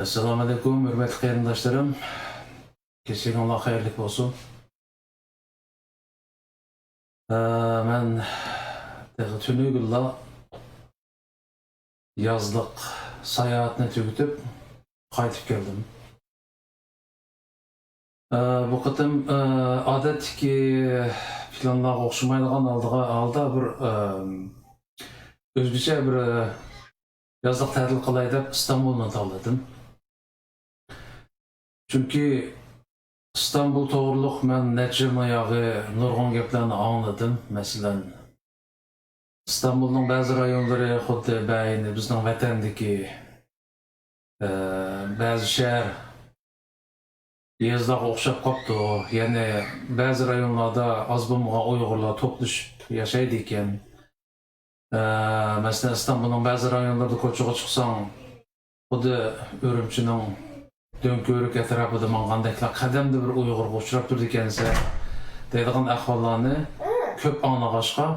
Assalamu alaikum, hürmetli qarindoshlarım. Kechaginglar xayrli bo'lsin. Men tunugilla yozliq sayohatni tugatib qaytib keldim. Bu qatim odatdagi planlarga o'xshamaydigan alda bir o'zgacha bir yozliq ta'til qilay deb Istanbulni tanladim. Çünkü İstanbul to'g'riliq men necha oyog'i nurg'un gaplarni angladim. Masalan, İstanbulning ba'zi rayonlari xuddi bizning vatandagi ba'zi shahar yezlarga o'xshab qolibdi. Ya'ni ba'zi rayonlarda az bo'lmagan Uyg'urlar to'plashib yashaydi ekan. Masalan, İstanbulning ba'zi rayonlarida ko'chaga chiqsang, xuddi Urumchining dönkörük etrafıda mangandaklar qadamda bir Uyg'urga uchrab turdi ekansa deydigan ahvollarni ko'p anglag'achqa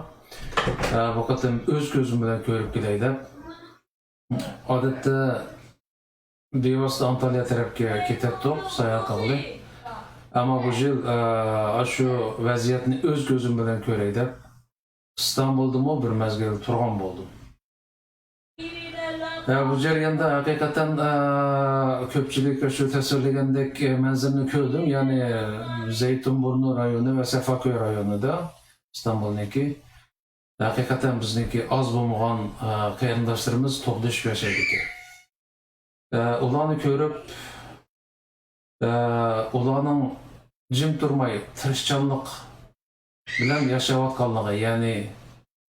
bu qatim o'z ko'zim bilan ko'rib kelay deb odatda bevosita Antalya tarafga ketadiq sayohat qilib, ammo bu yil shu vaziyatni o'z ko'zim bilan ko'ray deb İstanbulda bir mezgil turgan bo'ldim. Bu jarayonda hakikaten köpçülük şu tasvirlegandek manzilni ko'rdim. Yani Zeytinburnu rayonu ve Sefaköy rayonida İstanbul'daki hakikaten bizniki az bo'lmagan qarindoshlarimiz to'qnashib yashaydi ekan. Ularni ko'rib, ularning jim turmay tirishchanlik bilan yashayotganligi, ya'ni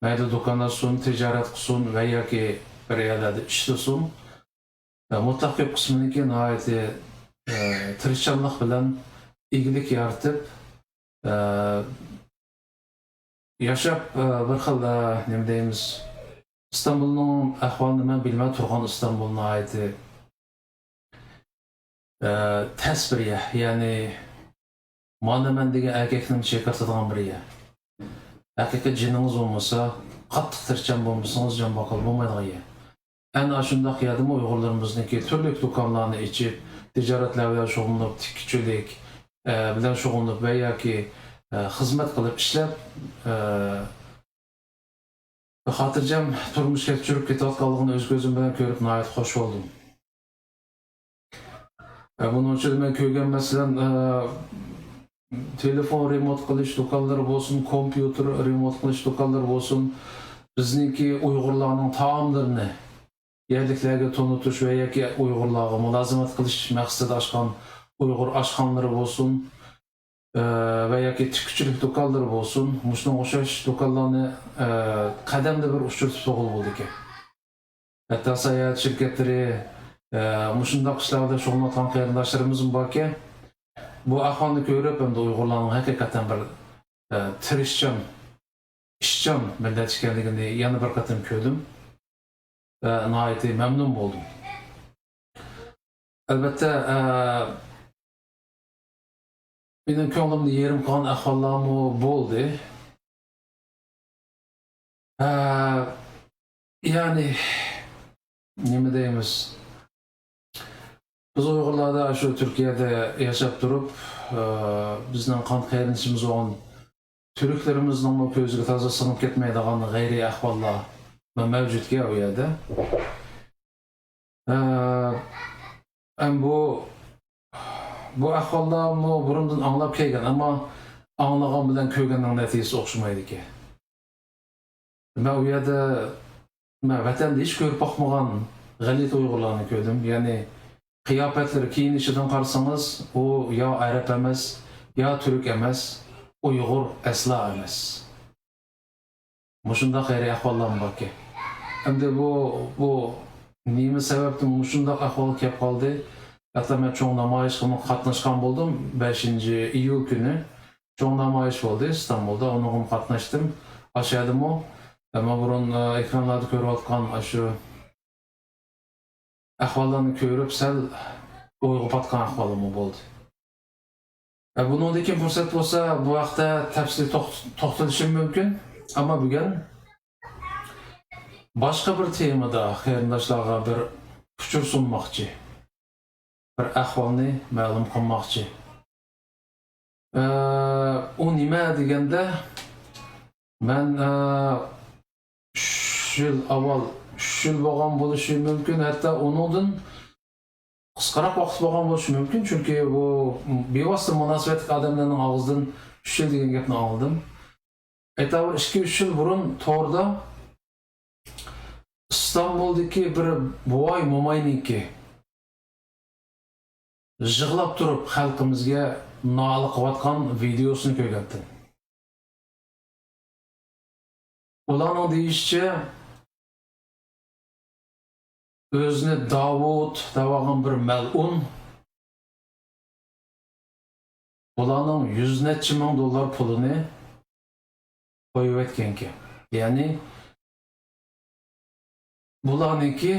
mayli do'kon olsin, tijorat qilsin va yoki bir yerlerde işlesin. Mutlak köp kısmındaki nihayeti tirishchanlik bilan iyilik yaratıp yaşap bir xil nima deymiz, İstanbul'un ahvolini men bilmay turgan İstanbul nihayeti ters bir yer. Yani mana men degan erkakning chekirtadigan bir yer. Haqiqiy jiningiz bo'lmasa, qattiq tirishchan bo'lmasangiz jon boqib bo'lmaydigan yer. En aşındak yardım Uygurlarımızdaki türlü dokanlarını içip, ticaretlerle şoğunlup, tikçilik bilen şoğunlup veya ki hizmet kılıp işlep hatırcam turmuşga tushirib ketayotganligini o'z ko'zim bilan ko'rib nihoyat xush bo'ldim. Buning uchun men ko'rgan masalan telefon remont qilish do'konlari bo'lsin, kompyuter remont qilish do'konlari bo'lsin, bizniki Uyg'urlarning taomlarini yerliklerge tonutuş ve yaki Uygurlarga mülazimet kılış maqsadida açkan Uygur aşxanları olsun ve yaki tikçilik dokanları olsun, muşunun o'xshash dokanlarni qadamda bir uchirtib so'g'il bo'ldi ekan. Hatta sayohat şirketleri mushundaq ishlarda shug'ullangan qarindoshlarimiz bor ekan. Bu ahvolni ko'rib, endi Uyg'urlarning haqiqatan bir tirishchan, ishchan millat ekanligini yana bir qatim ko'rdim. Nihayet memnun oldum. Elbette benim ko'nglimda yerim qolgan ahvollarmi bo'ldi. Yani nima deymiz? Biz Uyg'urlarda şu Türkiye'de yashab turib, bizning qon qarindoshimiz bo'lgan Türklerimizning ko'ziga toza singib ketmaydigan g'ayriy ahvollar mevcutken o yerde. Bu ahvalda burundan anlap kelgan ama anlagan bilan ko'rganning natijasi o'xshamaydi ekan. Men u yerda vatanda hech ko'rib boqmagan g'alit Uyg'urlarni ko'rdim. Ya'ni qiyofatlari, kiyinishidan qarasangiz, u yo Arab emas, yo Turk emas, Uyg'ur asla emas. Mushundaq g'ayriy ahvollar bor ekan. Endi bu nima sababdan mushundaq ahvol kelib qoldi? Hatta men cho'ng namoyishga qatnashgan bo'ldim. 5-iyul kuni cho'ng namoyish bo'ldi İstanbulda. Ona qatnashdim. Aşağıdımı ama burun ekranlarda ko'rayotgan shu ahvollarni ko'rib sal o'yg'ib qotgan ahvolim bo'ldi. Bundan keyin fursat bo'lsa, bu vaqtda tafsili to'xtalishim mumkin. Ama bugün başka bir temada qarindoshlarga bir fikr sunmoqchi. bir ahvolni ma'lum qilmoqchi. U nima deganda, men 3 yil avval 3 yil bo'lgan bo'lishi mumkin, hatto undan qisqaroq vaqt bo'lgan bo'lishi mumkin, chunki bu bevosita munosabatli odamlarning og'zidan 3 yil degan gapni oldim. Aytaver 2-3 yil burun to'g'rida İstanbul'daki bir boy mo'mayniki yig'lab turib xalqimizga nola qilayotgan videosini ko'rgandim. Ularning deyishicha, o'zini Davud degan bir mal'un ularning 100 necha ming dollar pulini qo'yib etganki. Ya'ni bularniki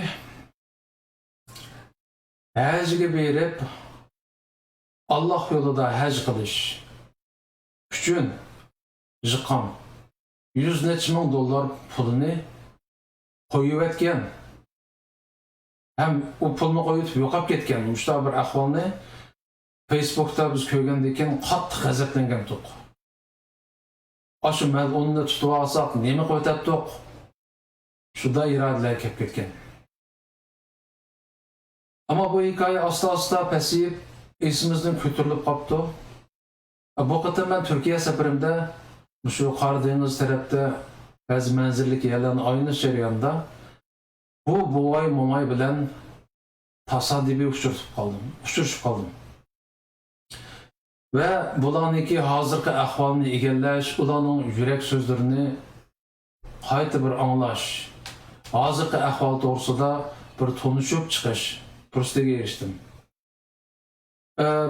hajga berib Allah yolida haj qilish uchun yiqqan 100 necha ming dollar pulini qo'yib etgan. Hem o pulni qo'yib yo'qolib ketgan. Mushta bir ahvolni Facebook'ta biz ko'rgandan keyin qattiq g'azablangan edik. Ashu mal'unni tutib olsak, nima qo'yatdik? Şurada iradeler kelib ketgan. Ama bu hikoya asta-asta pasayib, esimizden ko'tarilib qolibdi. Bu qatam men Turkiya safarimda shu Qora dengiz tarafda ba'zi manzillik yerlarni oynash jarayonida bu boy mo'may bilan tasodifiy uchrashib qoldim. Ve bularniki hozirgi ahvolni egallash, ularning yurak so'zlarini qayta bir anglash, hozirgi ahvol to'g'risida bir tanishib chiqish fursatiga erishdim.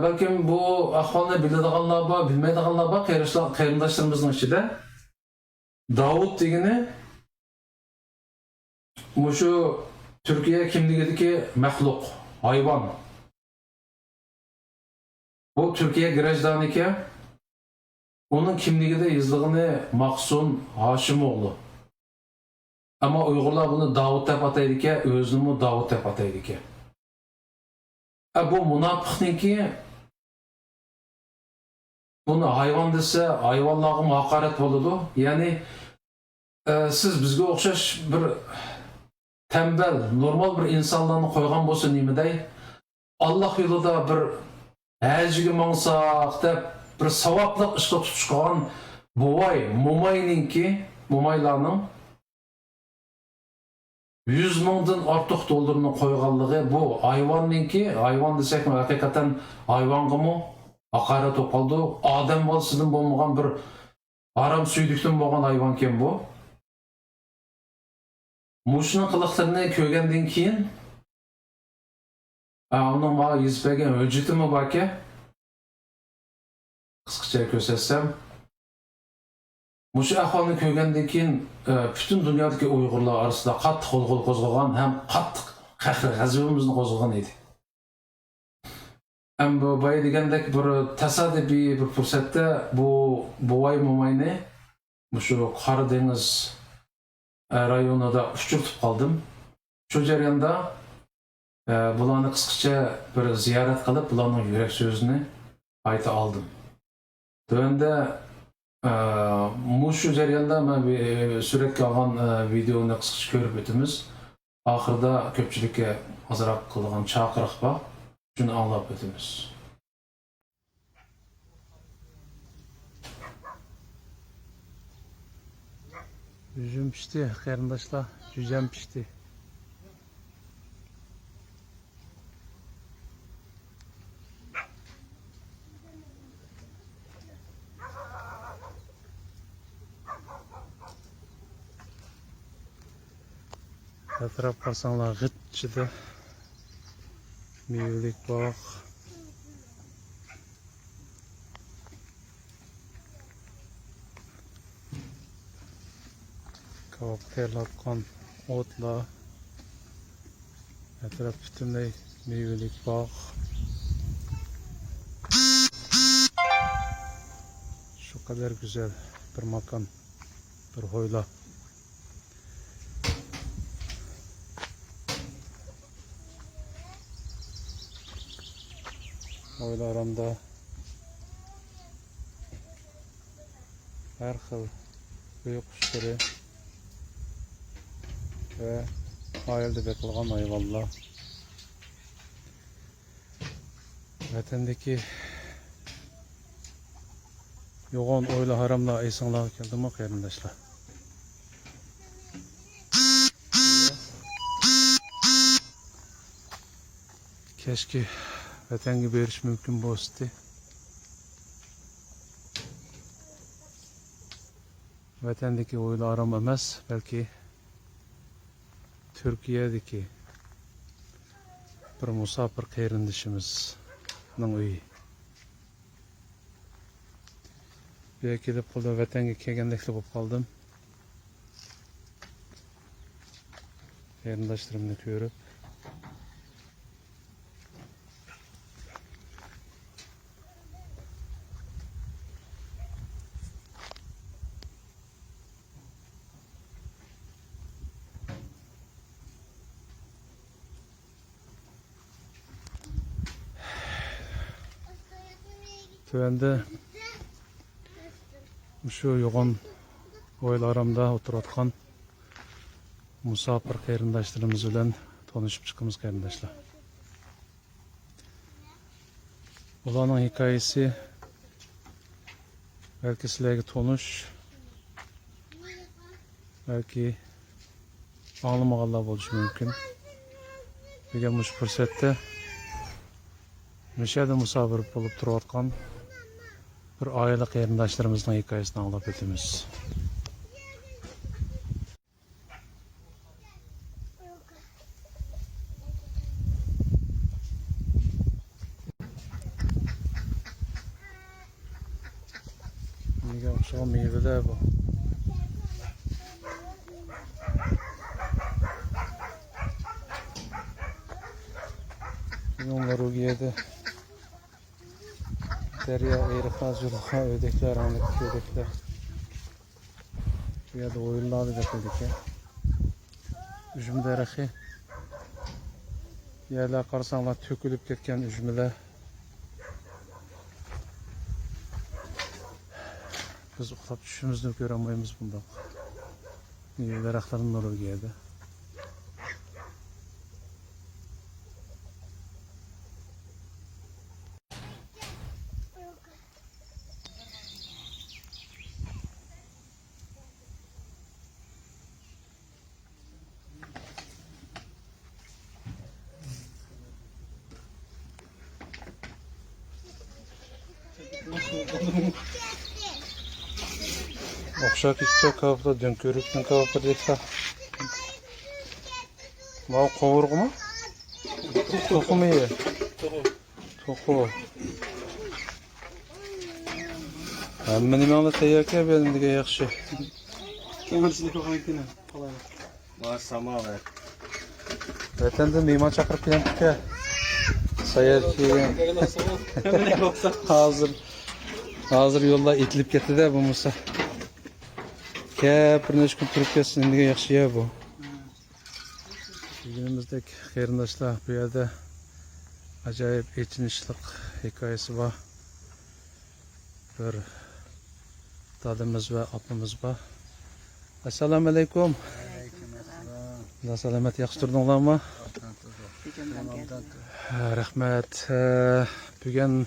Belki bu ahvolni biladiganlar bor, bilmaydiganlar bor. Qarindoshlarımızın ichida Davud degani şu Türkiye kimligidagi maxluq, hayvan. Bu Türkiye grajdaniki, onun kimligida yozilgani Maqsun Hashimoğlu. Ama Uyg'urlar bunu Davud deb ataydi ekan, o'zini Davud deb ataydi ekan. Bu munofiqniki bunu hayvan dese hayvanlarga haqorat bo'ladi. Ya'ni siz bizga o'xshash bir tembel, normal bir insonlarni qo'ygan bo'lsa nimaday? Allah yo'lida bir hajga mansaq deb bir savobli ishga tutishgan buvay mo'maylarning 100 mingdan ortiq dollarni qo'yganligi bu hayvonninki, hayvon desek hakikaten hayvonga mı haqorat qildi. Odam bo'lsidan bo'lmagan bir harom suydukdan bo'lgan hayvon kim bu? Mushning qiliqlarini ko'rgandan keyin onun bana yozib bergan hujjatimi borki, qisqacha ko'rsatsam, mushu ahvolni ko'rgandan keyin butun dunyodagi Uyg'urlar orasida qattiq qo'zg'ol qo'zg'agan ham qattiq g'azabimizni qo'zg'agan edi. Hem bu boya degandek bir tasodifiy bir fursatda bu boy mo'mayni shu Qora dengiz rayonida uchirtib qoldim. Shu jarayonda bularni qisqacha bir ziyorat qilib, bularning yurak so'zini ayta oldim. Döndü mushu jarayonda men suratga olgan videoni qisqacha ko'rib o'tamiz. Oxirida ko'pchilikka ozroq qilgan chaqiriq bor. Shuni anglab o'tamiz. Yüzüm pişti, qarindoshlar, yüzüm pişti. Etraf basanlar gıtçıda meyvelik bak. Kavak terlatkan otla. Etraf bütünley meyvelik bak. Şu kadar güzel bir makan, bir hoyla. Oyla aramda her xil büyük kuşları ve ayıldı bekleyen hayvanlar. Vatandaki yoğun oyla haramla esenliğe geldi mi kardeşler? Keşke vatanga beriş mümkün bolsa. Vatandaki oyla aram emas, belki Türkiye'deki bir musafir qayrindishimizning uyi. Bu yerga kelib qoldim, vatanga kelgandek bo'lib qoldim. Qarindoshlarimni ko'rib. Tövende şu yoğun oylaramda oturayotgan musafir qarindoshlarimiz bilan tanışıp chiqamiz qarindoshlar. Ularning hikoyasi belki sizlarga tonish, belki anglamaganlar bo'lishi mumkin. Bugun bu fursatda Müşahede musafir bulup turayotgan bir aile qarindoshlarımızın hikayesini anlap etimiz. Nega o'xshagan meyveler bu. Onlar o yerde derya eğrikler, zülha, ödekler, anlık ödekler. Bu yerde oyunlarla da koyduk ya. Üzüm derehi. Yerler karsanlar tökülüp ketken üzümler. Biz uxlap düşüşümüzde göremeyiz bunda. Dereklerin olur yerde. Okşak işte kavukta dönkörükten kavukta deksa. Mau kovurgu mu? Toku mu iyi? Toku. Hemen imanla teyyarken benim dige yakşı. Kemerçilik okuyken kolay. Var sama var. Zaten de mimar çakırıp gelen tüke. Sayar ki hazır yolda itilip gitti de bu Musa. Bir neç gün turip gelsin, indiğe yakşı ya bu. Günümüzdeki qarindoshlar bu yerde acayip içinişlik hikayesi var. Bir dadımız ve apımız var. Assalamu alaikum. Allah selamet yaxşı turdunlar mı? Rahmet. Bugün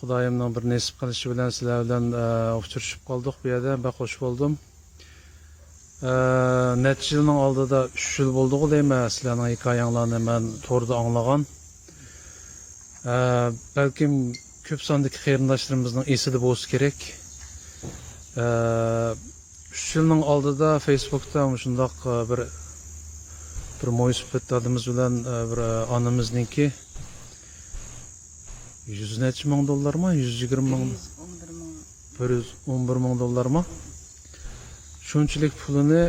Xudayımdan bir nesip qilishi bilan sizlar bilan uchrashib qoldik bu yerda. Ben hoş buldum. Necha yilning oldida 3 yil bo'ldi-ku deyman, sizlarning hikoyanglarni men to'g'rida anglagan. Balkim ko'p sondagi qarindoshlarimizning esida bo'lsa kerak. 3 yilning oldida Facebookda shundoq bir mo'ysufat dadimiz bilan bir onamizniki 100 necha ming dollar mı? 120 ming? 111 ming dollar mı? Shunchalik pulini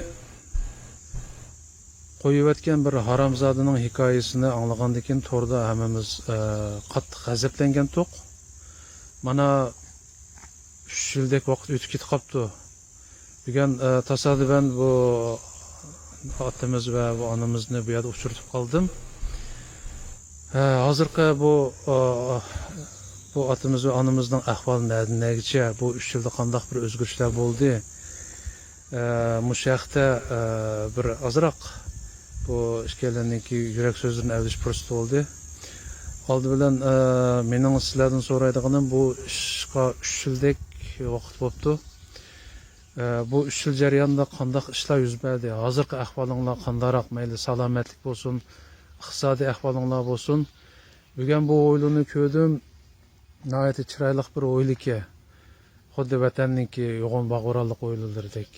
qo'yayotgan bir haromzodaning hikoyasini anglagandan keyin to'g'rida hammamiz qattiq g'azablangan to'q. Mana 3 yildek vaqt o'tib ketib qolibdi. Bugun tasodifian bu otamiz va bu onamizni bu yerda uchratib qoldim. Hozirgi bu atamiz va onamizning ahvoli negicha, bu 3 yilda qanday bir o'zgarishlar bo'ldi? Mushaqda bir azroq bu ikkalaniki yurak so'zlarini avlish fursati bo'ldi. Oldi bilan mening sizlardan so'raydiganim bu ishga 3 yildek vaqt bo'libdi. Bu 3 yil jarayonida qanday ishlar yuz berdi? Hozirgi ahvolinglar qandayroq, mayli salomatlik bo'lsin, iqtisodiy ahvolinglar bo'lsin. Bugun bu o'yinni ko'rdim. Nihoyat chiroyli bir o'yinki. Xuddi vatanniki yo'g'on bag'voralik o'yinlardek.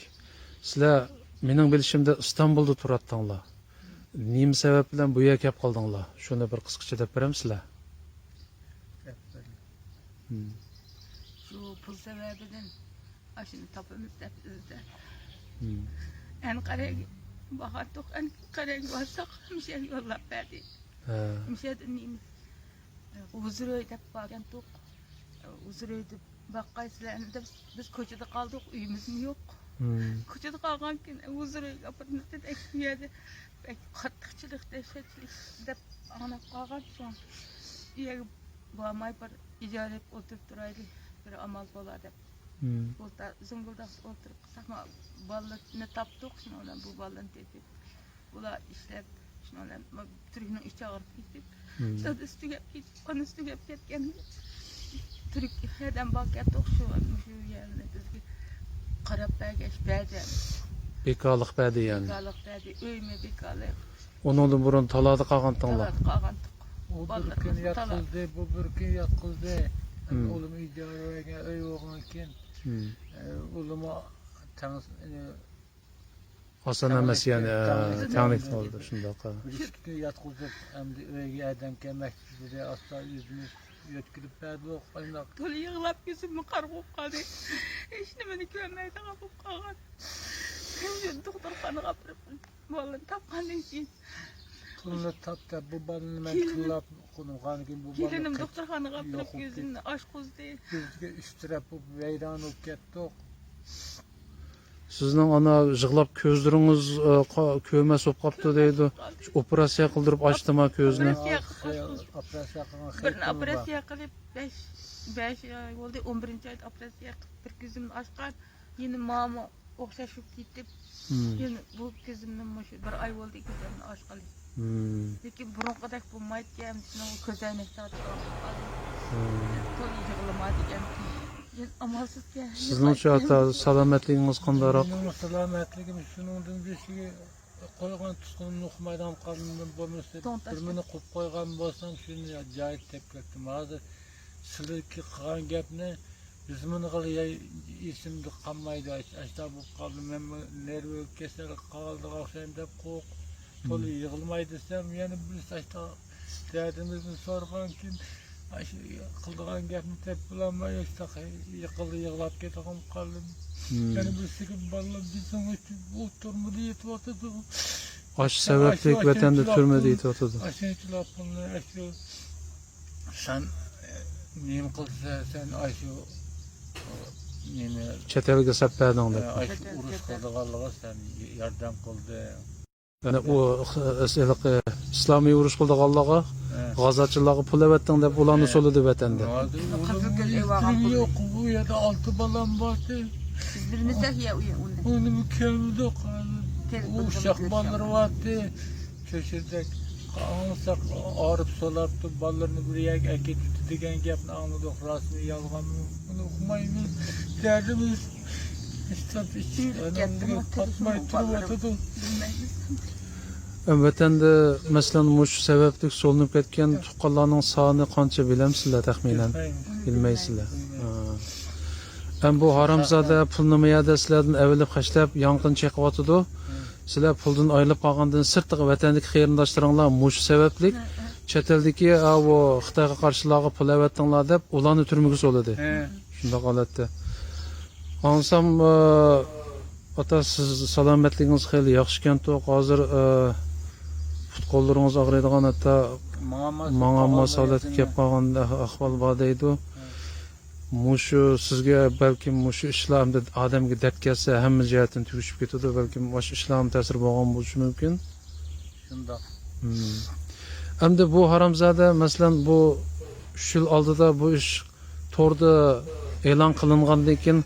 Sizlar mening bilishimda Istanbulda turatdinglar. Nima sabab bilan bu yerga kelib qoldinglar? Shuni bir qisqacha deb beramsizlar? Şu pul sebebinden aşını tapımız dep izde. En kareg bakardık, en kareg varsak müşer yollap verdi. Müşer dinleyimiz. Huzuröy dep bakandık. Huzuröy dep bakkaysılarını da biz koçada kaldık, uyumuz yok. Koçada kalganken huzuröy kapatınız da ekmiyedi. Katlıkçılık, dehşetçilik dep anap kalgan son. İyi bağmay bir icaret oturup duraydı. Bir amal bolar dep. Burada zıngıldak oturup sakma balını taptık, şuna bu balını tepip. Bula işlep, şuna Türk'ün içe ağırıp gittik. Sonra üstüge gittik, onun üstüge gitken Türk herden bakıyorduk şu yerine düzgün. Karab belgeç, berdem. Bekarlık berdi yani. Bekarlık berdi, öyme bekarlık. Ondan burun talada qalgandinglar. Talat kalgandık. O bir gün yatıldı, bu bir gün yatıldı. Oğlum icareye öy olganken oğluma tanış Hasan emas yani tanık oldu şundaq. bir gün yatıldı. Hem de öyge adam kemekçide asla yüzümüz yetkilip verdi o kaynak. Tolu yığılap yüzümü kargıp kaldı. Hiç ne beni görmeydi kapıp kalgan. Şimdi doktor kanı kapırıp vallahi tapkanın için. Kulunu tapta bu balını ben kılap konulgan gibi bu balı. Gelinim doktor kanı kapırıp yüzünü aşk uzdu. Bizge üstüre bu veyran olup gitti o. Sizning ana yig'lab ko'zlaringiz ko'ma so'p qopti deydi. Operatsiya qildirib ochdimi ko'zni? Operatsiya qilgan. Birini operatsiya qilib 5 ay oldu. 11-ci ayda operatsiya qilib bir gözümni açqan. Yeni mama o'xshashib ketib. Yeni bu gözümni bir ay oldu gözümni açqalı. Lekin burunqidek bo'lmaydi ekan, shuni ko'zoynak tortib oldim. To'y yig'ilmadi ekan. Amalsiz ekan. Sizning shu ata salomatligingiz qandayroq? Mening salomatligim shuningdan beshiga qo'ygan tutqunimni uqmaydan qoldim bo'lmasa birmini qo'yib qo'ygan bo'lsam shuni joyi tepkakdim. Hozir sizlarga qilgan gapni biz buni esimda qolmaydi. Ashta bo'lib qoldim. Men nervi kasali qoldi o'xshayim deb qo'rq. To'la yig'ilmaydi desam, yana bir ashta dardimizni so'rgankin qildigan gapni deb bilolmay yiqildi, yig'lab ketgan qoldim. Yana bir sikib bolalar bizning uchun bu turmada yetyapti. Ash sababli vatanda turmada yetyapti. Ashunchilab bunu sen nima qilsa sen ashu nima Chet elga sappading deb. ashu urush qildiganligiga sen yordam qildi. Yani o İslamiy urush qildiganlarga g'azotchilarga pul avatding deb ularni so'ladi vatanda. Yo'q, bu yerda 6 balam bordi. Siz bilmesek ya onu. Onu mükemmel o uşaq ballar vardı. Köşedek anlasak ağrıp solardı ballarını buraya eketdi degan gapni anladık. Rasmi yalgan bunu okumaymiz. Derdimiz patmay turibdi. Vatanda masalan mush sababli so'linib ketgan tuqqanlarning soni qancha bilamsizlar taxminan? Bilmaysizlar. Hem bu haramzada pulni miyada sizlardan avvalib xashlab yong'in chaqyotidi. Sizlar puldan ayrilib qolgandan sirtqi vatandagi qarindoshlaringlar mush sababli chet eldagi o Xitoyga qarshilarga pul avatdinglar deb ularni turmaga so'ladi. Shunday holatda. Ansam ota siz salomatligingiz xeyli yaxshi ekan-ku. Hozir qo'llaringiz og'riydigan hatto menga masolatga kelib qolgan ahvol bor deydi. Mushu sizga balkim mushu ishlarni odamga dard kelsa hamma jihatdan tugishib ketadi, balkim o'sha ishlarga ta'sir bo'lgan bo'lishi mumkin. Shundoq. Endi bu haramzada masalan bu 3 yil oldida bu ish to'rda e'lon qilingandan keyin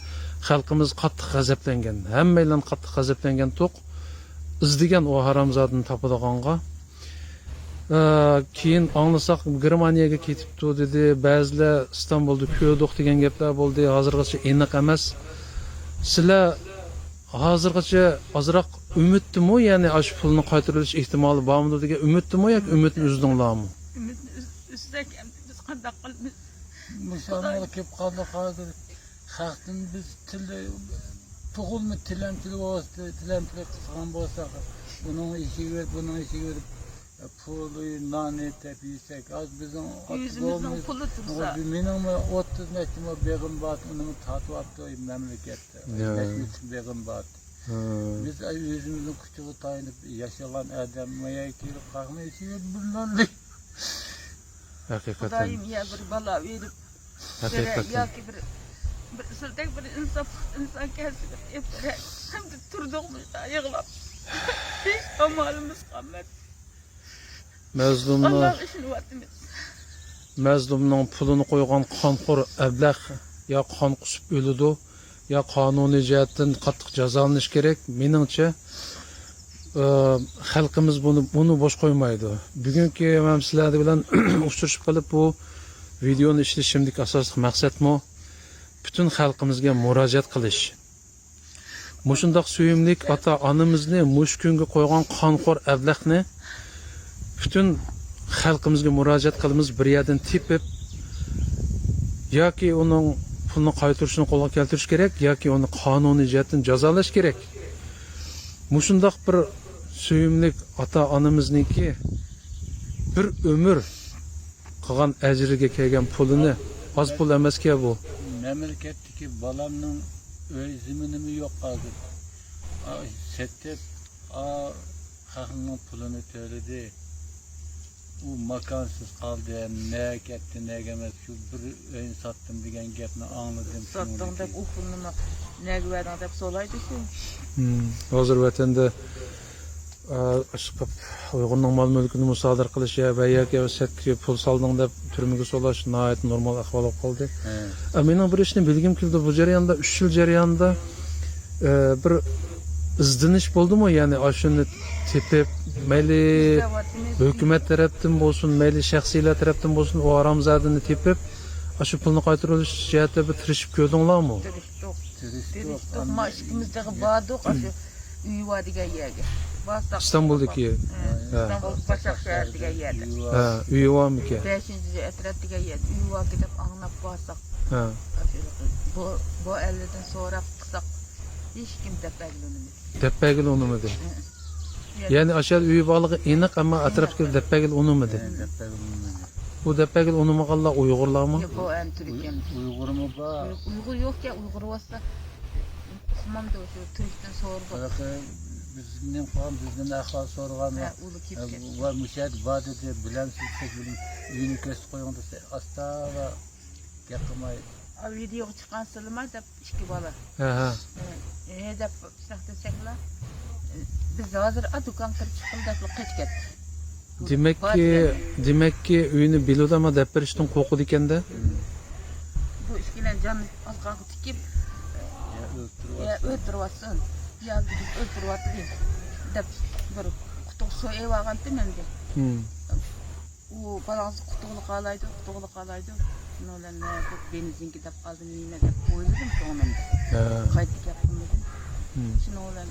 xalqimiz qattiq g'azablangan. Hammalar qattiq g'azablangan to'q izdigan o haramzodani topadiganға. Keyin anglasak Germaniyaga ketibdi dedi, ba'zilar Istanbulda ko'rdik degan gaplar bo'ldi. Hozirgacha aniq emas. Sizlar hozirgacha ozroq umidmi, ya'ni ash pulni qaytarilish ehtimoli bormi degan umidmi yoki umidni uzdinglarmi? Ümidni üstek biz qandaq qilib Musulmonlar kelib qoldi hozir. Xalqdan biz tug'ilma tilamchilik bo'lsa, tilamchilik qilgan bo'lsak, buning ishiga verib pulu, nonni tep yesek, az bizim yüzümüzün pulu tursa. Benim 30 neçim begim bat, onu tatlı attı memlekette. Begim bat. Biz yüzümüzün küçüğü tayınıp yaşayan adam maya kelip kalkma işi bundan. Hakikaten. Xudayım ya bir bala verip Hakikaten. yoki bir sırdak bir insan kesip epere hem de turduğumuz da yığılap. Hiç amalımız kalmadı. Allah işini vatimiz. Mazlumning pulini qo'ygan qonxo'r ablah yo qon qusib o'ladi yo qonuniy jihatdan qattiq jazolanish kerak. Meningcha xalqimiz buni bosh qo'ymaydi. Bugungi men sizlar bilan uchrashib qolib bu videoni ishlashimdagi asosiy maqsadmi butun xalqimizga murojaat qilish. Mushundoq suyimlik ota-onamizni mush kunga qo'ygan qonxo'r ablahni bütün xalqimizga murojaat qilamiz, bir yerdan tepib yoki uning pulni qaytarishni qo'lga keltirish kerak yoki uni qonuniy jihatdan jazolash kerak. Mushundoq bir suyimlik ota-onamizniki bir ömür qilgan ajriga kelgan pulini oz pul emasku bu. Memleketteki balamның öy ziminimi yok hozir. Settep xalqning pulini to'ladi. U makansız kaldı, ne gitti, ne gelmez, şu bir öyn sattım degan gapni anladım. Sattım deb u pulni ne güverdin deb so'laydi shu. Hozir vatanda chiqib Uyg'urning mol mulkini musodir qilish va yoki setga pul solding deb turmaga solash nihoyat normal ahvol bo'lib qoldi. Mening bir ishni bilgim keldi, bu jarayonda 3 yil jarayonida bir izdinish bo'ldimi, ya'ni ashuni tepib mayli hukumat tarafdan bo'lsin, mayli shaxsiylar tarafdan bo'lsin, o haramzodani tepib shu pulni qaytarilish jihatida bir tirishib ko'rdinglarmi? Tirishdik. Mashqimizdagi bardoq shu uy va degan yerga. İstanbul'daki İstanbul Başakşehir degan yerda. Ha, uyi bormi-ki? 5-etraf degan yerda uy va ketib anglab borsak. Ha. Bu 50'den sonra qilsak hech kim depagilunimiz. Depagil unumidi. Yani aşağı uyi borligi aniq, ammo atrofdagi depagil unumidi. Bu depagil unumag'anlar Uyg'urlarmi? Bu en Türkiye. Uyg'urmi bor? Uyg'ur yo'q-ku, Uyg'ur bo'lsa Osmonda shu Türkdan so'rib. Bizden ahval sorgan ve müşahit vaat ediyor, bilemsiz bilim uyunu kesip koyun da hasta ve yakımayı. Video çıkan sılma da işki bala. Ha. Hedef sahte sekla. Biz hazır adukan kırıp çıkıldı kaç ket. Demek ki uyunu biludi ama depirishdan qo'rqidi ekanda. Bu işkilen canı az kalkıp tikip öldürüyorsun. Ya öldürüyorsun dep bir kutuq so'yib olgandim endi. U balansı kutuqni qalaydi. Nolarni ko'p benzinga deb qoldim, nima deb o'yladim so'nimda. Qaytib gapirmadim. Shuni olan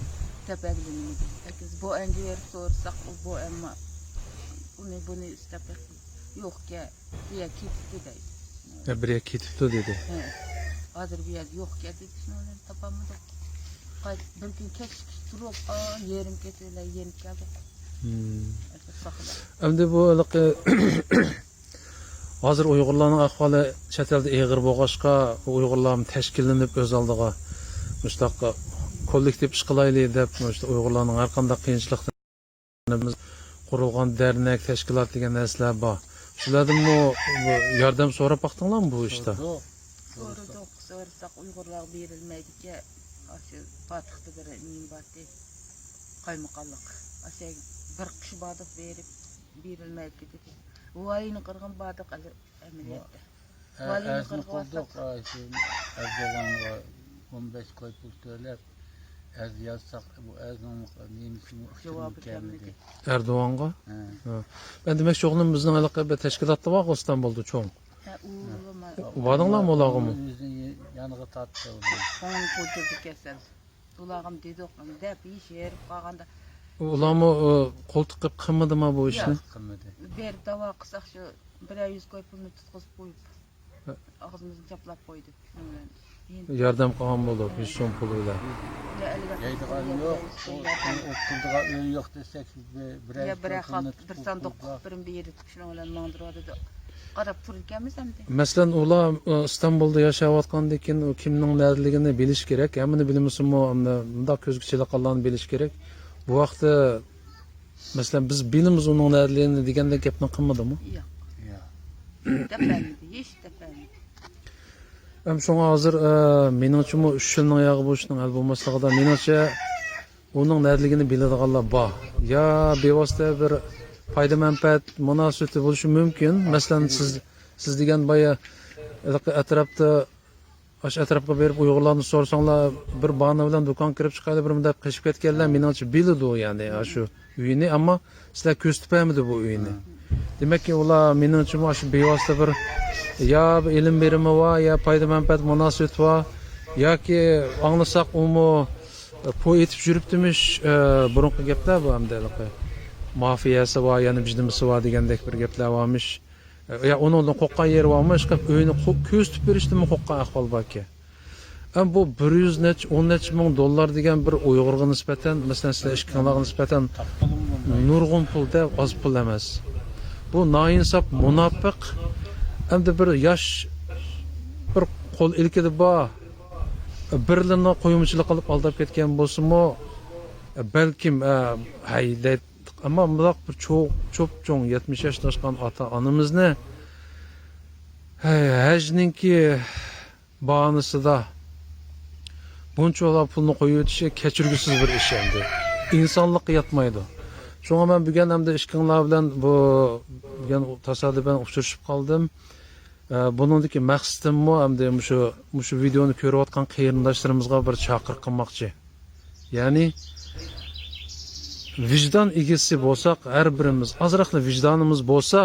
tepagilini dedik. Bu angi verib so'rsak, bu amma buni istab yo'qga diye ketdi deydi. Biriga ketibdi dedi. Hozir bu yer yo'qga dedi, shuni olan topamadik. Bir gün kechki turib, yerim ketdilar, yenib keldi. Endi bu hozir Uyg'urlarning ahvoli chet elda og'ir bo'lg'achqa, Uyg'urlar tashkillanib o'z oldiga mustaq kollektiv ish qilaylik deb, Uyg'urlarning har qanday qiyinchiliklarni qurilgan dernek, tashkilot degan narsalar bor. Shulardan yordam so'rab baqdinglarmi bu ishda? So'rasak Uyg'urlar berilmaydi-ki, shu Fatihda bir nim bordi. Qaymaqonlik. Bir qish bardoq berib berilmeyip gitti. O ayını kırgın badık emniyette. Əzini qıldık, Erdoğan'a 15 koy pul söylep, ez yazsak, bu əzinin neymişini Cevabı uçturmuş gelmedi. Erdoğan'a. He. Ha. Ben demek ki oğlum bizden alakalı bir teşkilatı var İstanbul'da çoğun. Oğluma Vardılar mı olağı mı? Yüzünü yanığı tattı oldu. onun koydurdu kesel. Ulağım dedi oğlum dep iş yerip kalganda Ulan mı koltuk kıp kımmadı mı bu işini? Kımıdı. bir dava kısak şu 100 koy pulunu tutkuzup koyup ağzımızı çaplap koydu. Yardım kalan buldu, bir son puluyla. Yaydıgan yok, okulduğuna öyle yok desek Ya bırak bir sandık birin bir yeri şuna olan mandırada da qarab tururkenmiz hem de. Mesela ular İstanbul'da yaşayotgandan kimning nerligini bilish kerak. Hamını bilmiyorsun mu? Bunda közgüçilik qilganini bilish kerak. Bu vaqtda mesela biz bilimiz uning nerligini degandek gapni qilmadimi? Yok. Ya. Tepemdi, hiç tepemdi. Hem şoňa hazır meningçe 3 ýylyň ýagy bu işniň hal bolmasligida meningçe uning nerligini biladiganlar bar. Ya bevosita bir fayda menfaat münasebeti boluşu mümkin. Mesela siz degan baya atrapda atrapga berip Uyg'urlarni sorsaňlar bir bana bilan dokan kirip çykaýly bir mundap qeşip ketkenler meningçe bilidi o yani şu üýini ama sizler köz tüpämidi bu üýini. Demek ki ular meningçe şu bevosita bir ya ilim berimi var ya fayda menfaat münasebeti var yoki anglasak umu po etip jürüpdimish burunqi gaplar bu hamdaligi. Mafiyası var, yani bizdimisi var degandek bir gaplar varmış. Ya onun qoqqan yeri varmış, öýüni köz tüp berişdimi qoqqan ahval barki. Ama bu 100 neç, 10 neç ming dollar degan bir Uyg'urga nisbatan, masalan sizlar ishkinglarga nisbatan nurg'un pul da az pul emas. Bu noinsof, munofiq, hamda bir yosh bir qo'l ilkidi bor birlarini qo'yimchilik qilib aldab ketgan bo'lsa-mu, balkim haylayt. Ama bundaq bir çok çoğun 70 yaşdan aşkan ata-anamizni hajninki bahanasida bunçalar pulni qo'yib o'tishi kechirgisiz bir ish endi. İnsanlık yatmaydı. Şoňa men bugun hamda ishkinglar bilan bugun tasodifen uchrashib qoldim. Buningdagi maqsadim hamda shu videoni ko'rayotgan qarindoshlarimizga bir chaqiriq qilmoqchi. Ya'ni vicdan egisi bo'lsak, har birimiz azroqli vicdanimiz bo'lsa,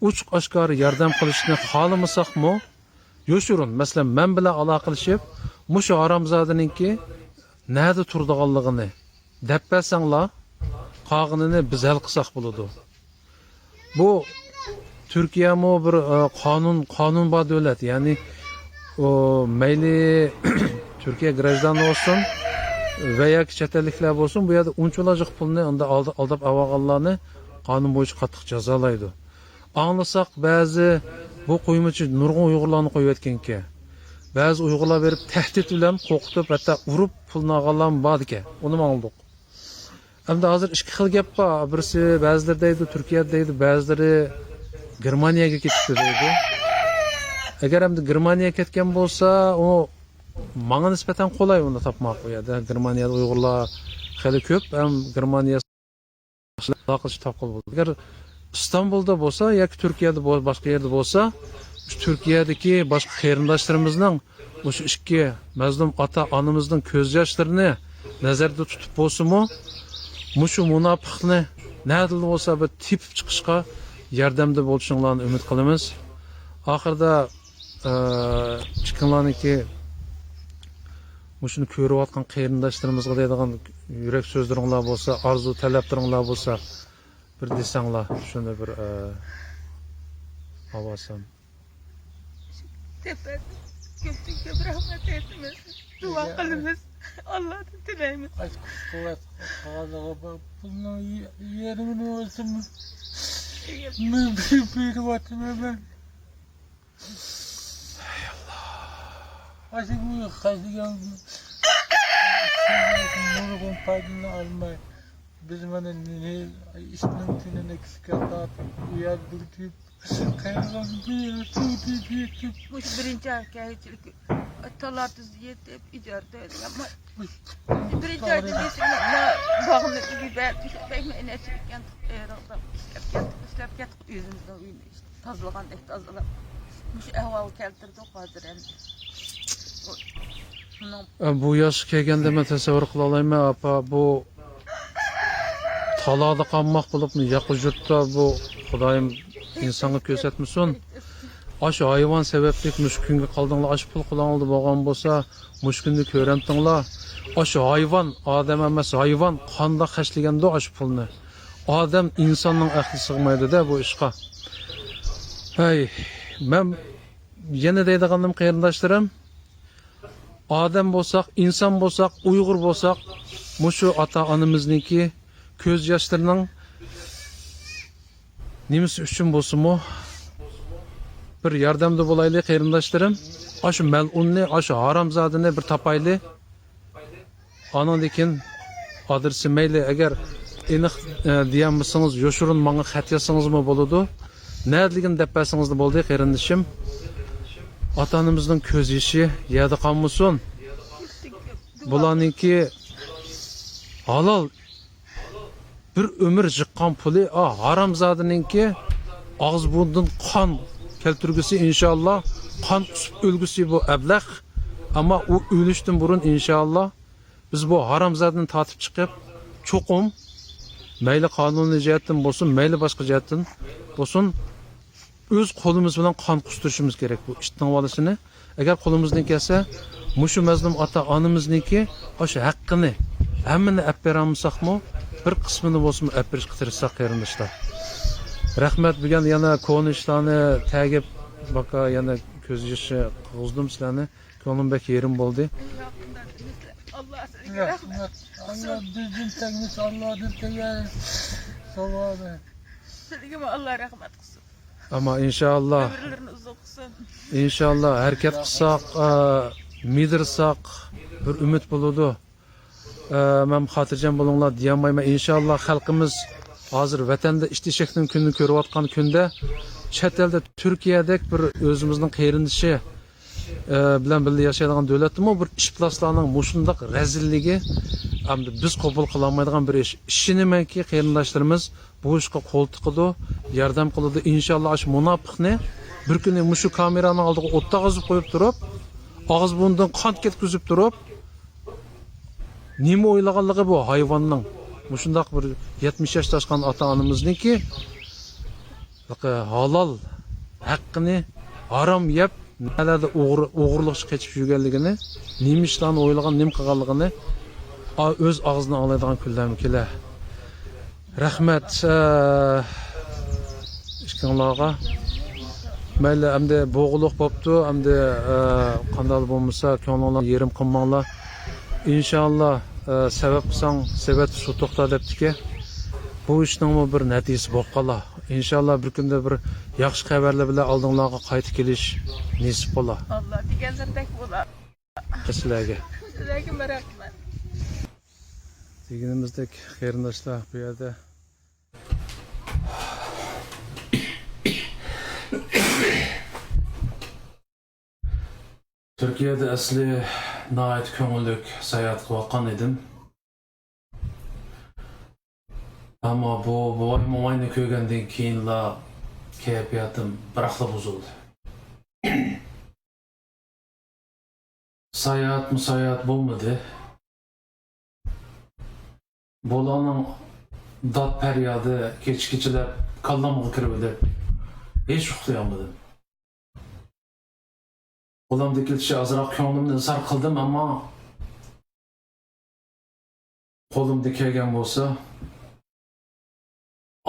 uçuk oshkora yordam qilishni xohlamasak-mu, yo'shurun. Masalan, men bilan aloqalashib, mushu Haramzodaninki nada turdiganligini deb bersanglar, qog'inini biz hal qilsak bo'ladi. Bu Türkiye mu bir qonun bor davlat, ya'ni mayli Türkiye grajdanı olsun veya chet elliklar bo'lsin, bu yerda unchalajiq pulni unda aldab avag'anlarni qonun bo'yicha qattiq jazolaydi. Anglasak ba'zi bu qo'ymachi nurg'un Uyg'urlarni qo'yayotgan-ki, ba'zi Uyg'urlar berib tahdid bilan qo'rqitib, hatto urib pulni olganlar bor ekan. Uni oldik. Hamda hozir ikki xil gap bor. Birisi ba'zilar deydi Turkiyada deydi, ba'zilari Germaniyaga ketdi deydi. Agar hamda Germaniyaga ketgan bo'lsa, o manga nisbatan qolay uni topmoq bu yerda. Germaniyada Uyg'urlar xeli ko'p, ham Germaniya aloqasi topqil bo'ldi. Agar İstanbul'da bo'lsa yoki Turkiyada boshqa yerda bo'lsa, Turkiyadagi boshqa qarindoshlarimizning o'sha ikki mazlum ota-onamizning ko'z yoshlarini nazarda tutib bo'lsa-mu, mushu munofiqni nada bo'lsa bir tepib chiqishga yordamda bo'lishinglarni umid qilamiz. Oxirida chiqinglarniki mushuni ko'rayotgan qarindoshlarimizga deydigan yurak so'zlaringlar bo'lsa, arzu talablaringlar bo'lsa, bir desanglar, shuni bir avasam. Tepemdi. Köptükçe rahmet etmesin. Dua kılımız. Allah'tan dileyimiz. Aşk kuvvet kağıdığı bunun yerimin olsun mu? Bir vatıma ben. Hay Allah. Aşk bu kazıyan nurgun paydını almay. Biz bana ne işinin tününe kısıkat atıp uyandırtıp kaynalan bir yer tutup yetip. Bu birinci erkeğicilik talatız yetip icarda öyle ama birinci ayda desin bağımlı bir ben pekme enesirken eğraqda işlep ketip yüzümüzden uyunu işte tazlagandek tazalap muş ahval keltirdi hazır endi Bu yaş kelgende men tasavvur qila olmayman apa bu talada qanmaq bo'libmi yaqin yurtda bu Xudoyim insonga ko'rsatmasin. Aşı hayvan sebeplik müşkünge kaldığınla aşı pul kullanıldı boğan bolsa müşkünde körentіңla aşı hayvan adam emas hayvan kanda kaçligende aşı pulni adam insanın aklı sığmaydı da bu işqa. Hey ben yine deydiğanım qarindaşlarım adam bolsak insan bolsak Uygur bolsak muşu ata anamızniki göz yaşlarının nimesi üçün bolsunmu bir yardımda bolaylı qarindaşlarım. Aşı melunni, aşı haramzadini bir tapaylı. Anandikin adresi meyli eğer eniq diyen misiniz, yoşurun bana xat yazsanız mı boludu? Nädligin depasınız da boldu qarindaşım. Atanımızın köz işi yada qalmasın. Bularninki halal bir ömür jiqqan puli haramzadininki ağız bundun kan keltirgisi inşallah kan ölgüsü bu əbləq ama o ölüştün burun inşallah biz bu haramzadını tatip çıkıp çokum meyli kanuni cihetten bolsun meyli başka cihetten bolsun öz kolumuz bilen kan kusturuşumuz gerek bu iştin valasını eğer kolumuzdan kelse muşu mezlum ata anımızniki aşı hakkını hemmini əpberamısak mı bir kısmını bolsun əpperiş qıtırırsak qarindaşlar. Rahmet bugün yana konuşlarını təgib baka yana göz yaşı qızdım sizlarni ko'nglim bek yerim bo'ldi. Allah sizga rahmat. Allah bizim teknik Allah'dır teyyar savabı. Sizga Allah rahmat qilsin. Ama inşallah Ömürlerini uzun qilsin. inşallah hareket qilsak midirsak bir ümit buludu. Men xotirjam bo'linglar deyolmayman inşallah xalqimiz hazır vatanda ishtishakning kunini ko'rayotgan kunda chet elda Turkiyadek bir o'zimizning qayrindishi bilan birga yashaydigan davlatdimi bir ishplaslarning mushundaq razilligi hamda biz qabul qila olmaydigan bir ish. Ishonamanki qarindoshlarimiz bu ishga qo'l tiqidi, yordam qiladi. Inshaalloh shu munofiqni bir kuni mushu kameraning oldiga o'tda g'azib qo'yib turib, og'iz bundan qon ketkizib turib, nima o'ylaganligi bu hayvonning mushundaq bir 70 yosh toshgan ota onamizniki halal haqqini harom yeb nalarda o'g'irlikcha qechib yurganligini nima ishlarni o'ylagan nima qilganligini o'z og'zidan oladigan kunlarmi kelar. Rahmat ishqinglarga mayli hamda bo'g'iliq bo'pti hamda qanday bo'lmasa ko'ngillar yerim qilmanglar inshaalloh sebep qilsang sebep su to'xta debdiki bu ishning bir natijasi bo'lib qolar. İnşallah bir kunda bir yaxshi xabarlar bilan oldinglarga qaytib kelish nasib bo'lar. Allah deganlardek bo'lar. Sizlarga. Sizlarga rahmat. Deganimizdek qarindoshlar bu yerda Türkiye'de asli nait köngüllük seyahat qilgan edim. Ama bu momayni ko'rgandan keyinla kayfiyatim biraqla buzildi. Sayahat bo'lmadi. Bolanın dat peryadı keçkiçiler kallamığı kiribdi. Hiç uxlayamadım. Olamdaki şey azırak ko'nglimni izhor qildim ama qo'limda kelgan bo'lsa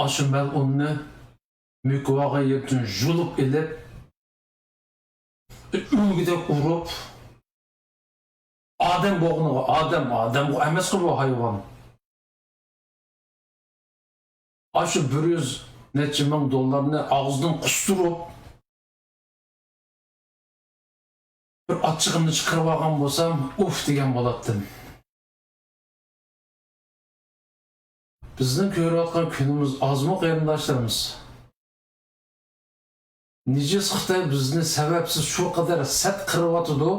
aşı melunni mükvaga yetun julup ilip ümgidek urup adam boğunuğa adam bu emes ki bu hayvan aşı 100 neçe ming dollarını ağzından kusturup bir açığımni çıkarıp algan bolsam uf degen bolatdım. Bizden ko'rayotgan kunimiz azmı qarindoshlarimiz. Nice Xitoy bizni sababsiz şu kadar sat qirib atidi.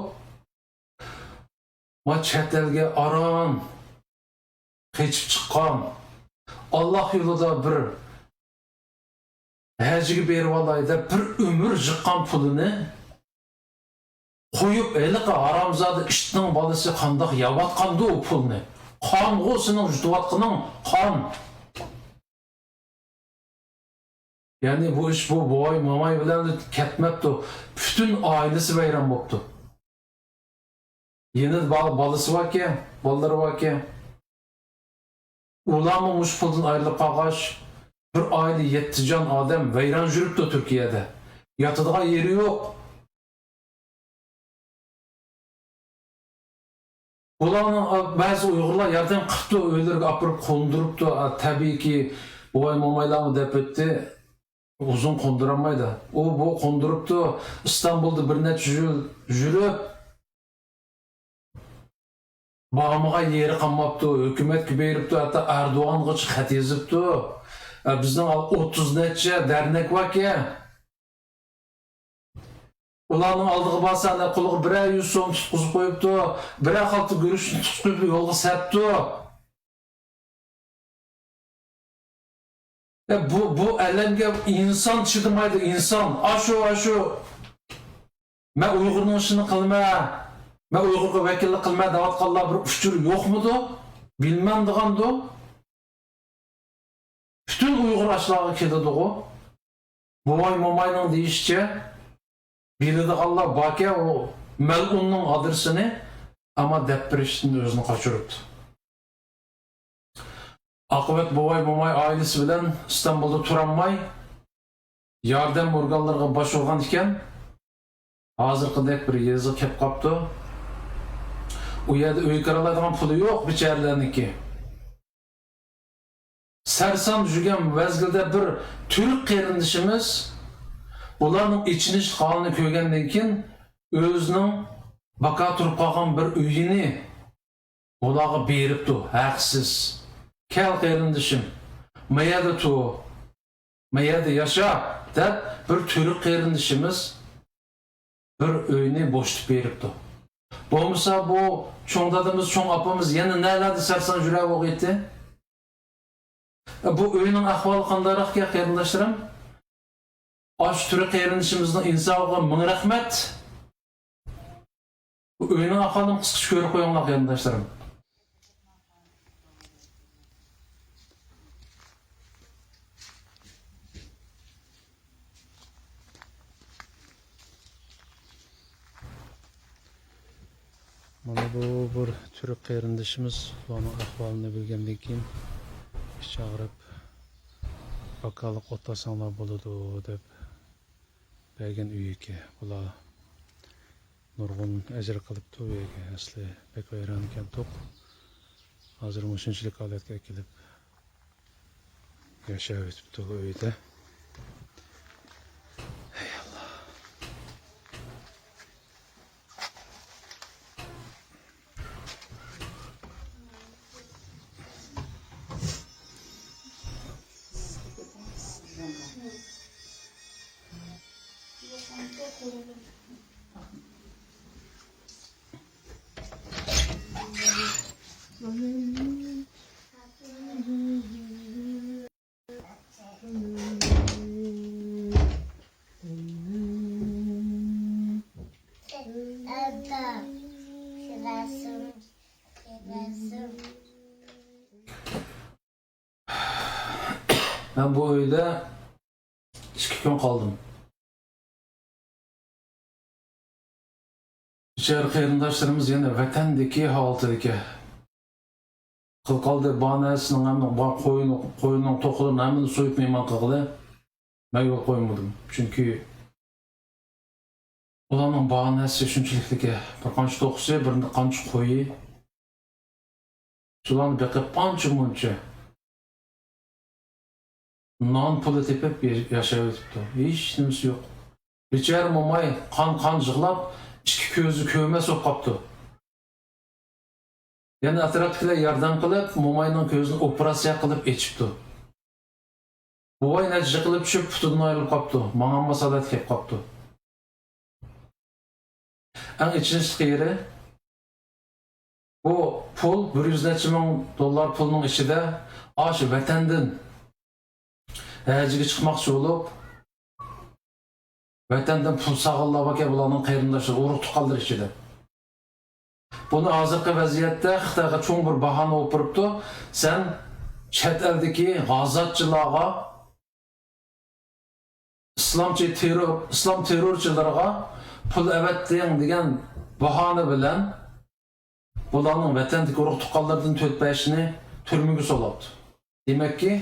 Ma chet elge aran keçip çıqqan, Allah yolunda bir hacıga berip alay dep bir ömür jıqqan pulunu koyup eliqe aramzada iştinin balısı qandaq yavatqandı o pulunu. Kan olsunun jutuvatqının kan. Yani bu iş bu boy mamay bilen ketmepti. Bütün ailesi bayram boptu. Yeni balısı var ki, balları var ki. Ulanma muşpuldan ayrılıp qağaş. Bir aile 7 can adam vayran jürüptü Türkiye'de. Yatıdığa yeri yok. Ulanın bazı Uygurlar yerden qıptı, öylерге apırıp konduruptu. Tabii ki boy mamaylarını dep etti. Uzun konduramaydı. O bu konduruptu. İstanbul'da bir neçe yıl jürüp bağımığa yeri kalmaptı. Hükümet kübeyiripti. Hatta Erdoğan gıç xat yazıptı. Bizden 30 neçe dernek var ki. Ulanın aldığı basana kuluğu birer 100 so'm tutquzib qo'yibdi. Birer haltı görüşünü tutquzib yo'lga septi. Bu alemge insan çıdımaydı, insan. Aşu. Ben Uygur'un işini kılma. Ben Uygur'ga vekillik kılma davatqanlar bir uçur yok mudu? Bilmem digandı. Bütün Uygur aşlağı keldi o. Buvay momayның deyişçe bildiğanlar baki o melunның adresini ama depreştin özünü kaçırıptı. Akıbet buvay momay ailesi bilen İstanbul'da turanmay yardım organlarına baş olgan iken hazırkıdek bir yazı kep kaptı. O yerde öy kiralaydigan pulu yok biçerlerniki. Sersan жүрген mezgilde bir Türk qarindishimiz ularning ichinish holini ko'rgandan keyin o'zining baqa turib qolgan bir uyini ularga beribdi, haqsiz. Kel qarindishim, mayada tu, mayada yasha deb bir Türk qarindishimiz bir uyni bo'shtib beribdi. Bo'lmasa bu cho'ng dadamiz, cho'ng opamiz yana nalarda sarson jurab o'qiydi. Bu uyning ahvoli qandayroq ki qarindoshlarim? Aş Türk qarindishimizning insoniga ming rahmat. Bu uyning ahvolini qisqacha ko'rib qo'yinglar qarindoshlarim. Mana bu bir Türk qarindishimiz ularning ahvolini bilgandan keyin ichi og'rib vakalik o'tasanglar bo'ladi deb bergan uyiga bular nurg'un ajr qilibdi uyiga. Asli bek vayron ekan to'q. Hozir shunchalik holatga kelib yashab o'tibdi bu uyda. Ben bu uyda 2 gün kaldım. İçeri qarindoshlarimiz yana vatandagi holatdagi qilqaldi banasının hamda qo'yning to'qini hamini so'yib mehmon qildi. Men yo'l qo'ymadim. Chunki ularning banasi shunchalikligi bir qancha to'qisi, bir qancha qo'yi. Shularni beqib ancha-muncha non puli tepib yashab o'tibdi. Hech nimasi yo'q. Bechara momay qon yig'lab, ikki ko'zi ko'ma so'p qopti. Yana atrofdagilar yordam qilib, momayning ko'zini operatsiya qilib echibdi. Buvay natija qilib tushib, putidan ayrilib qopti. Menga masalat kelib qopti. Eng ichinishli yeri Bu pul 100 neçe ming dollar pulning ichida aşı vatandan hajiga chiqmoqchi bo'lib vatandan pul sag'inlab aka bularning qarindoshi urug' tuqqanlar ichida. Buni hozirgi vaziyatda Xitoyga cho'ng bir bahona o'piribdi. Sen chet eldagi g'azotchilarga, islom terrorchilariga pul avatding degan bahona bilan bularning vatandagi urug' tuqqanlardan 4-5ni turmaga soladi. Demakki,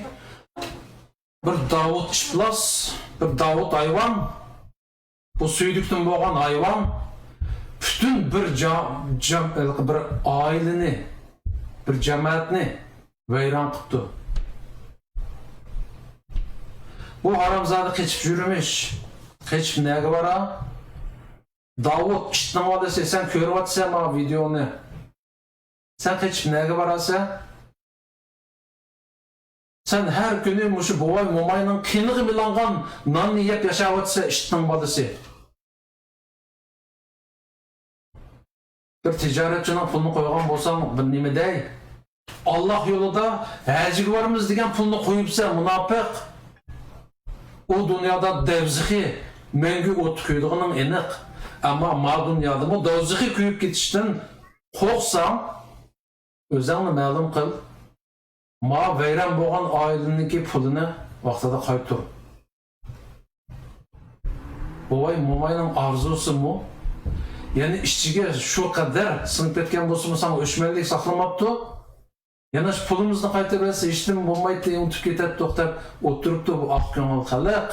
bir Davud ishplos, bir Davud hayvon, bu suydukdan bo'lgan hayvon bütün bir aileni, bir cemaatni vayron qildi. Bu haramzada keçip yürümüş. Keçip neye var ha? Davud işittin odası, sen körüp atsan ma videonu. Sen keçip neye var ha? Sen her günü muşu bovay momayının kiniği milangan nanını yiyip yaşap atsa işittin odası. Bir ticaretçinin pulunu koygan bolsan bir nime dey? Allah yolunda hajiga varmız degan pulunu koyupsa münafık. O dünyada devzihi mengü ot kuyduğunun eniq. Ama ma dünyada bu devzihi kuyup gitişten korksam özünü ma'lum qil. Ma vayron bo'lgan aileniki pulini vaqtida qaytar. Bovay momayning arzusi mu? Yani işçiga şu kadar sınıp etken bolsa sana öşmenlik saklamaptı. Yani şu pulumuzni qayta bersa iştim bo'lmaydi deb unutib ketadi to'xtab o'tiribdi bu oq ko'ngil xalq.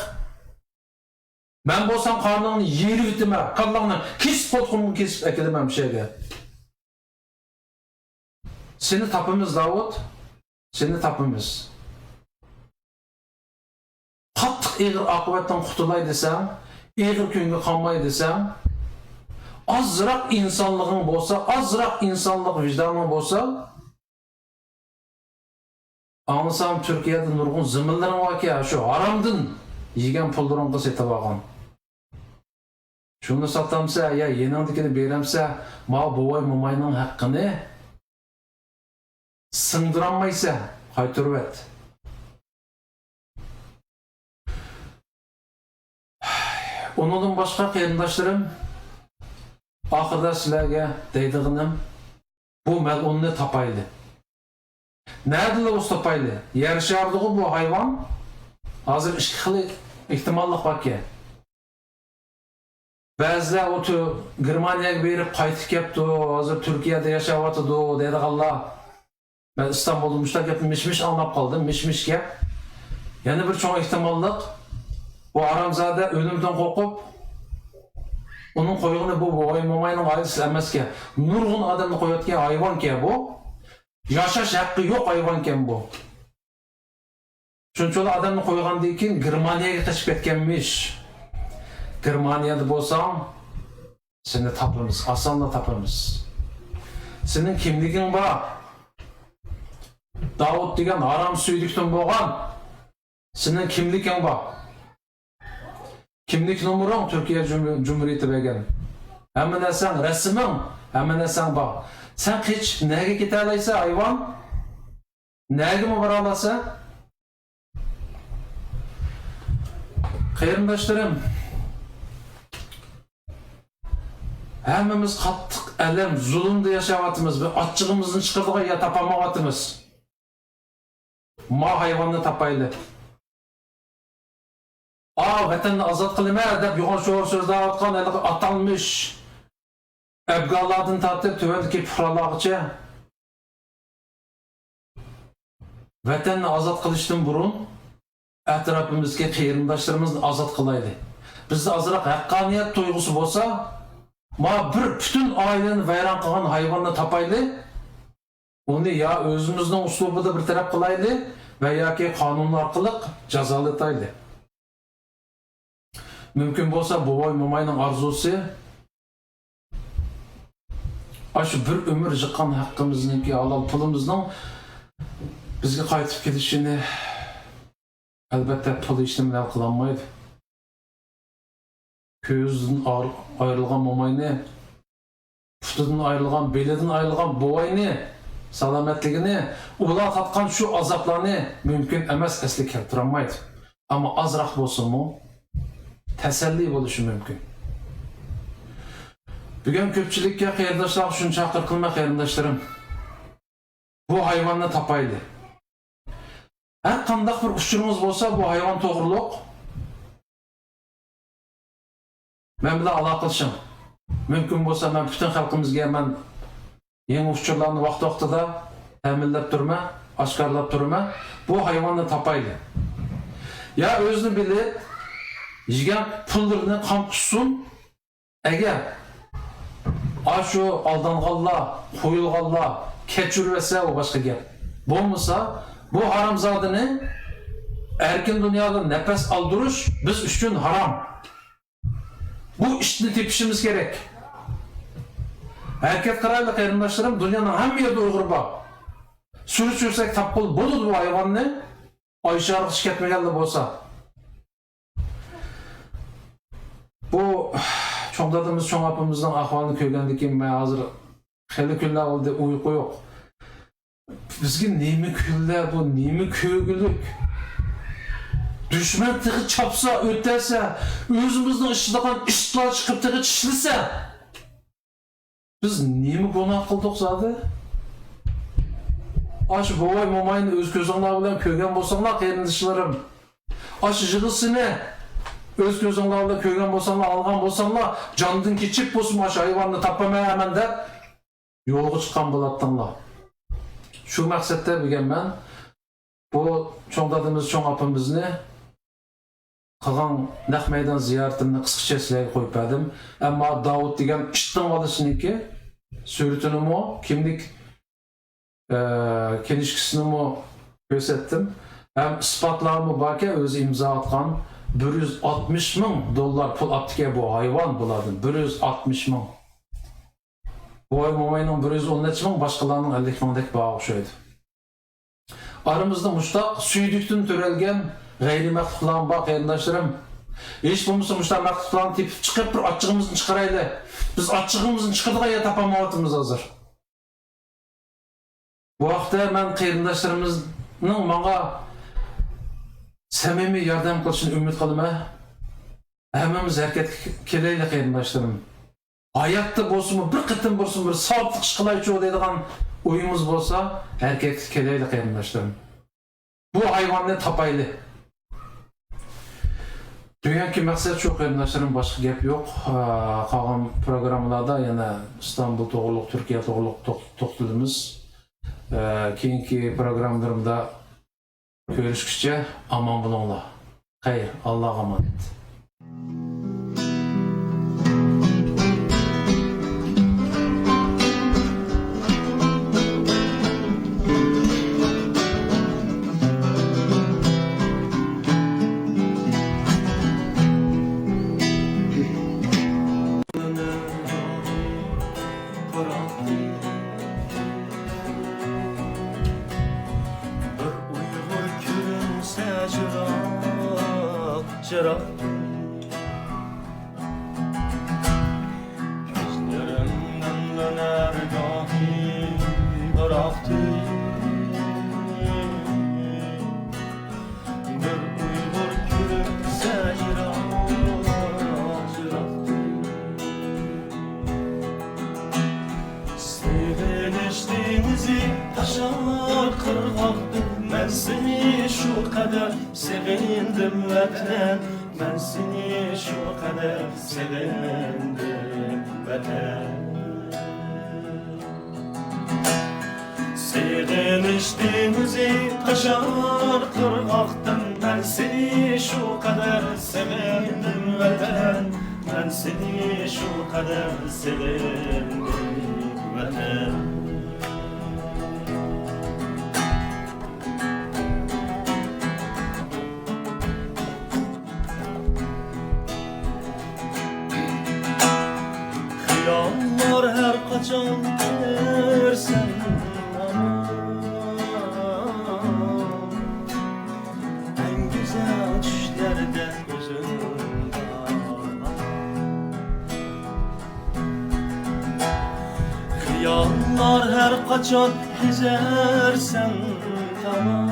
Men bo'lsam qorningni yeri bitma, qallangni kesib qo'tqimni kesib akelaman bu yerga. Seni tapimiz Davud, seni tapimiz. Qattiq ig'ir oqibatdan qutulay desam, ig'ir kunga qolmay desam, azroq insonliging bo'lsa, azroq insonlik vijdoning bo'lsa, anlasam Türkiye'de nurgun zımınların var ki ya şu haramdın yiyen pullarını setip algan. Şunu satamsa ya yenildikini beremse ma bovay momayның hakkını sındıranmaysa qaytırıp et. Onundan başka qarindoshlarım ahırda sizlerge deydiğinim bu melunni tapaylı. Nerede o tapaylı? Yarışardığı bu hayvan hazır iki xil ihtimallik var ki. Bazılar o tür Germaniyaga berip qaytib kepti, hazır Türkiye'de yaşayatıdı dedi Allah. Ben İstanbul'da müştak yapıp mişmiş anlap kaldım, mişmiş gap. Yani bir çoğun ihtimallik bu aramzada ölümden korkup onun koyduğunu bu momayның ailesi emas ki. Nurgun adamını koyatken hayvan ki bu. Yaşaş hakkı yok hayvanken bu. Çünkü adamını koygan deyken Germaniyaga kaçıp ketkenmiş. Germaniyada bolsam seni tapımız, asanla tapımız. Senin kimligin var. Davud degan haram suyduktan bo'lgan. Senin kimligin var. Kimlik numarang Türkiye Cumhuriyeti bergan. Hamma narsang rasming, hamma narsang bor. Sen hiç nega keta olaysan hayvon? Nega bora olasan? Qarindoshlarım, hammamiz qattiq alam, zulmda yashayapmiz va ochchig'imizni chiqirdiga ya topolmayapmiz. Ma hayvonni topayli. Vatanni ozod qilaman deb yo'g'on sho'r so'zlar aytgan atalmış Afganlardan tortib tuvandagi fuqarolargacha vatanni ozod qilishdan burun atrofimizga qarindoshlarimizni ozod qilaylik. Bizda ozroq haqqoniyat tuyg'usi bo'lsa, ma bir bütün aileni vayron qilgan hayvonni topaylik, uni ya o'zimizning uslubida bir taraf qilaylik va yoki qonun orqali jazolataylik. Mümkün bo'lsa bovay momayning arzusi shu bir ömür jiqqan haqqimizniki halol pulimizning bizga qaytib kelishini albatta pul ishni bilan qilolmaydi. Ko'zdan ayrilgan momayni putudan ayrılgan, belidan ayrılgan boğayını, salametligini, ular tatkan şu azaplarını mümkün emas esli keltiremaydı. Ama azrak bolsun mu, teselli boluşu mümkün. Bugün köpçülükке kıyırdaşlar şunu çakır kılma kıyırdaşlarım. Bu hayvanını tapaylı. Her kandak bir uçurumuz olsa bu hayvan doğruluk. Ben bile alakılışım. Mümkün olsa ben bütün halkımızga ben yeni uçurlarını vakti-vaktida təminlep durma, aşkarlap durma. Bu hayvanını tapaylı. Ya özünü bilip, yiygen pullarını kampussun, eğer aşu aldanğalla, koyulğalla, keçürvese o başka gel. Bolmasa bu haramzadını erkin dünyada nefes aldırış biz üçün haram. Bu işini tepişimiz gerek. Erkek karayla kayırımdaşlarım dünyanın hem yerde uygur bak. Sürü sürsek tapkıl budur bu hayvanını Ayşe arıq şiketmegelde bolsa. Bu çoğdadığımız çoğ apımızdan ahvalını köygəndeki ben hazır xeyli küller oldu uyku yok. Bizge neymi küller bu, neymi köygülük. Düşman tığı çapsa, öterse, özümüzden ışıdağın ışıklar çıkıp tığı çişlise, biz neymi günah kıldık zaten? Aşı boğay momayını öz gözünler bilen köygen bolsanlar kıyırındışlarım. Aşı jığısını öz gözünler bilen köygen bolsanlar, algan bolsanlar, canındın keçip bolsun aşı hayvanını tapamaya hemen de yolgu çıkan bulattanlar. Şu maksette bilgen ben, bu çoğdadığımız çoğ apımızını kılgan naq meydan ziyaretini kısıkça silahı koyup edim. Ama Davut degen iştin valısınınki, sürütünü o, kimlik kenişkisini mo gözettim. Hem ispatlarımı barken özü imza atkan 160 000 dolar pul aptike bu hayvan buladın. 160 000. Bu ay momayının 113 000 başkalarının 50 000'dek bağı okşaydı. Aramızda muştaq süydüktün törelgen gayri məxluqlarım bak yayındaşlarım. Hiç bulmuşsa muştaq məxluqlarını tepip çıkıp bir açığımızın çıkaraydı. Biz açığımızın çıkırdığa ya tapamavatımız hazır. Bu hafta ben kıyırındaşlarımızın bana samimi yardım kılışını ümit kılıma. Hemimiz hareket keleyle kıyırındaşlarım. Hayatta bolsun bir kıtım bolsun bir sabit çıkılayıcı odaydıgan oyumuz bolsa hareket keleyle kıyırındaşlarım. Bu hayvanını tapaylı. Dünyaki maksat çok kıyırındaşlarım başka gap yok. Kalan programlarda yana İstanbul toğuluk, Türkiye toğuluk toktudumuz. Keyinki programlarımda görüşküçe aman bulunla. Hayır, Allah'a emanet. Çırak gözlerimden döner gahi bıraktı bir uygur gülümse çıraktı seviliştiğimizi taşar kırmaktı ben seni şu kadar sevindim vatan ben seni şu kadar sevindim vatan seviniştiğimizi taşar kırmaktım ben seni şu kadar sevindim vatan ben seni şu kadar sevindim vatan Yağmur her kaçan dersen en güzel düşlerde gözüm var Rüyalar her kaçan gezersen tamam.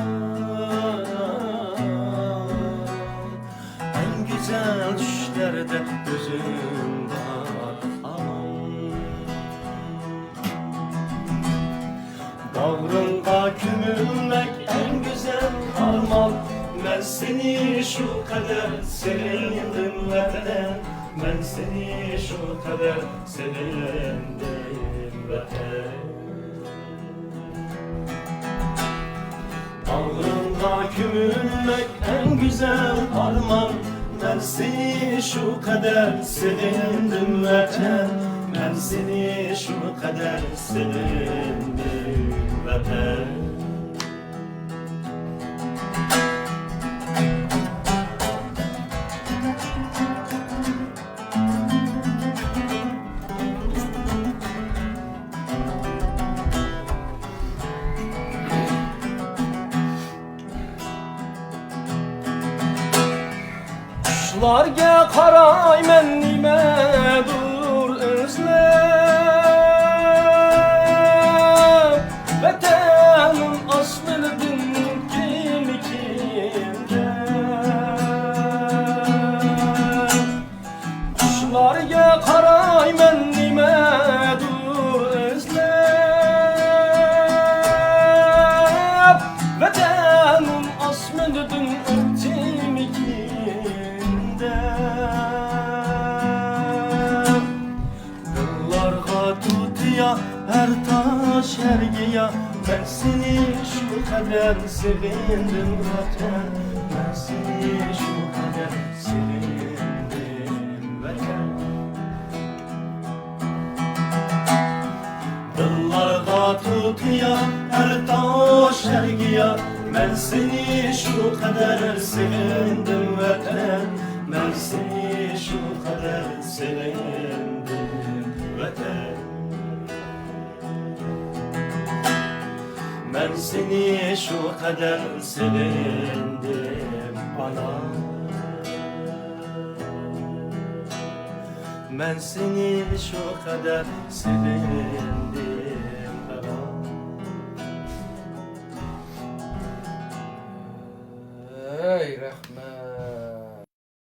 En güzel düşlerde gözüm var aman. Bağrında kümülmek en güzel armağan. Ben seni şu kadar sevindim vatan. Ben seni şu kadar sevindim vatan. Bağrında kümülmek en güzel armağan. Ben seni şu kadar sevindim vatan. Ben seni şu kadar sevindim vatan. Kuşlarga qaray men nimadur özlem. Vatanim aslidan kimikindan. Kuşlarga qaray men nimadur özlem. Vatanim aslidan Dıllarga tutuya her taş her giya. Ben seni şu kadar sevindim vatan. Ben seni şu kadar sevindim vatan. Dıllarga tutuya her taş her giya. Ben seni şu kadar sevindim vatan. Ben seni şu kadar sevindim vatan. Ben seni şu kadar sevindim ana. Ben seni şu kadar sevindim.